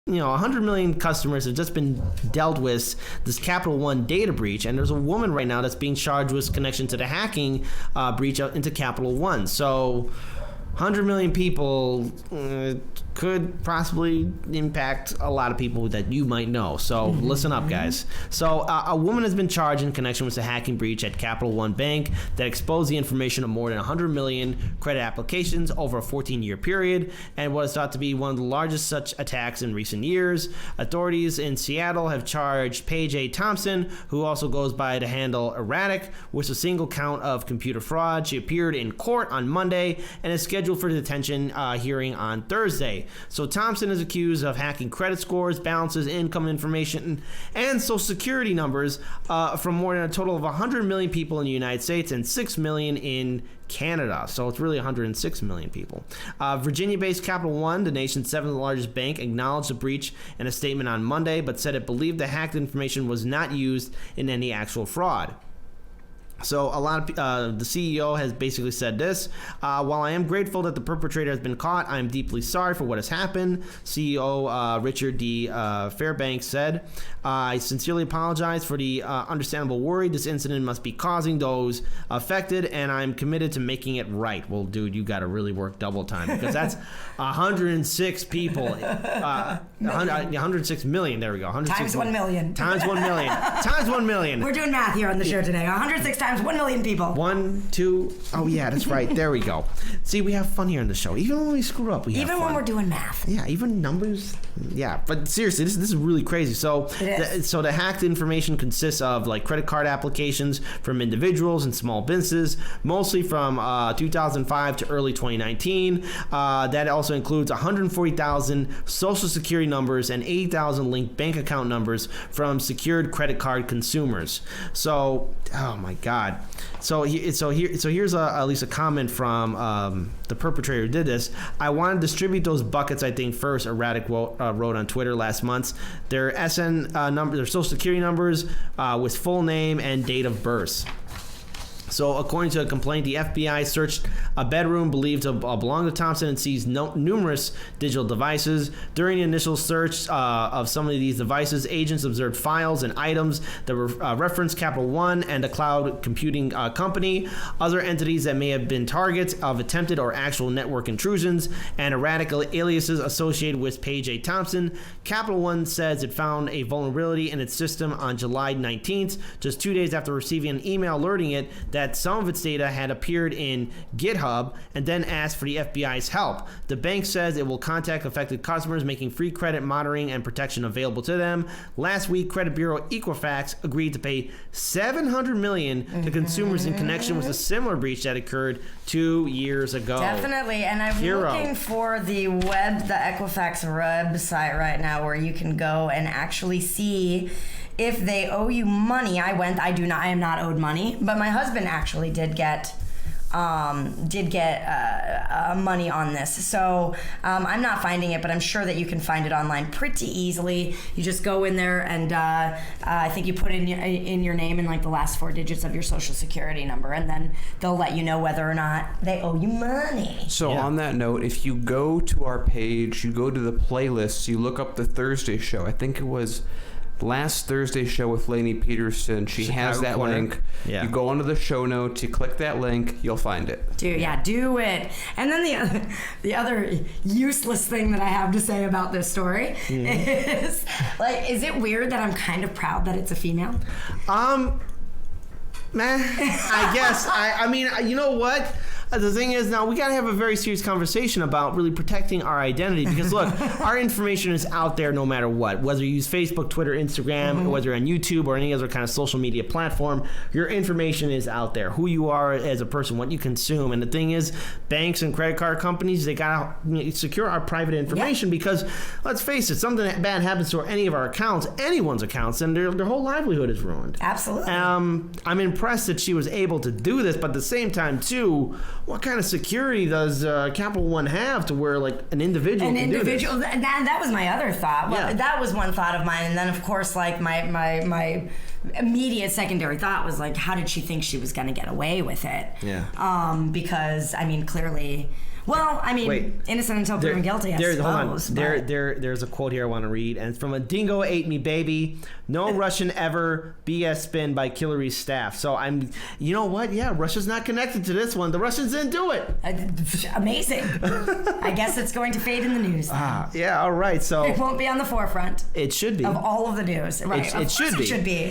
100 million customers have just been dealt with this Capital One data breach, and there's a woman right now that's being charged with connection to the hacking breach into Capital One. So 100 million people could possibly impact a lot of people that you might know. So listen up, guys. So a woman has been charged in connection with the hacking breach at Capital One Bank that exposed the information of more than 100 million credit applications over a 14-year period, and what is thought to be one of the largest such attacks in recent years. Authorities in Seattle have charged Paige A. Thompson, who also goes by the handle Erratic, with a single count of computer fraud. She appeared in court on Monday and is scheduled for detention hearing on Thursday. So Thompson is accused of hacking credit scores, balances, income information, and social security numbers from more than a total of 100 million people in the United States and 6 million in Canada. So it's really 106 million people. Virginia-based Capital One, the nation's seventh largest bank, acknowledged the breach in a statement on Monday, but said it believed the hacked information was not used in any actual fraud. So a lot of the CEO has basically said this: while I am grateful that the perpetrator has been caught, I am deeply sorry for what has happened. CEO Richard D. Fairbanks said, I sincerely apologize for the understandable worry this incident must be causing those affected, and I'm committed to making it right. Well, dude, you got to really work double time, because that's 106 people. 106 million. There we go. 106 times 1 million. Times 1 million. Times 1 million. We're doing math here on the show today. 106 times 1 million people. 1, 2. Oh yeah, that's right. There we go. See, we have fun here on the show. Even when we screw up, we have fun. Even when we're doing math. Yeah, even numbers. Yeah, but seriously, this is really crazy. So, the hacked information consists of like credit card applications from individuals and small businesses, mostly from 2005 to early 2019. That also includes 140,000 social security numbers and 80,000 linked bank account numbers from secured credit card consumers. So, oh my God. So here's at least a comment from the perpetrator who did this. I want to distribute those buckets. I think first, Erratic wrote on Twitter last month. Their SN number, their social security numbers with full name and date of birth. So, according to a complaint, the FBI searched a bedroom believed to belong to Thompson and seized numerous digital devices. During the initial search of some of these devices, agents observed files and items that were referenced Capital One and a cloud computing company, other entities that may have been targets of attempted or actual network intrusions, and erratic aliases associated with Paige A. Thompson. Capital One says it found a vulnerability in its system on July 19th, just 2 days after receiving an email alerting it that some of its data had appeared in GitHub, and then asked for the FBI's help. The bank says it will contact affected customers, making free credit monitoring and protection available to them. Last week, credit bureau Equifax agreed to pay $700 million to consumers in connection with a similar breach that occurred 2 years ago. Definitely, and I'm looking for the Equifax website right now where you can go and actually see if they owe you money. I am not owed money, but my husband actually did get money on this. So I'm not finding it, but I'm sure that you can find it online pretty easily. You just go in there and I think you put in your name and like the last 4 digits of your social security number, and then they'll let you know whether or not they owe you money. So on that note, if you go to our page, you go to the playlists, you look up the Thursday show. I think it was last Thursday show with Lainey Peterson. She has that link. Yeah. You go onto the show notes, you click that link, you'll find it. Do it. And then the other useless thing that I have to say about this story is, like, is it weird that I'm kind of proud that it's a female? I guess. I mean, you know what? The thing is, now we got to have a very serious conversation about really protecting our identity, because look, our information is out there no matter what. Whether you use Facebook, Twitter, Instagram, whether you're on YouTube or any other kind of social media platform, your information is out there. Who you are as a person, what you consume. And the thing is, banks and credit card companies, they got to secure our private information because, let's face it, something bad happens to any of our accounts, anyone's accounts, and their whole livelihood is ruined. Absolutely. I'm impressed that she was able to do this, but at the same time, too, what kind of security does Capital One have to where like an individual can do this? That was my other thought. Well, that was one thought of mine, and then of course, like my immediate secondary thought was like, how did she think she was going to get away with it? Yeah. Because I mean, clearly, Well, I mean, innocent until proven guilty, I suppose. Hold on. There's a quote here I want to read, and it's from a dingo ate me baby. No Russian ever BS spin by Hillary's staff. So you know what? Yeah, Russia's not connected to this one. The Russians didn't do it. Amazing. I guess it's going to fade in the news. Yeah, all right. So it won't be on the forefront. It should be. Of all of the news. Right. It should be.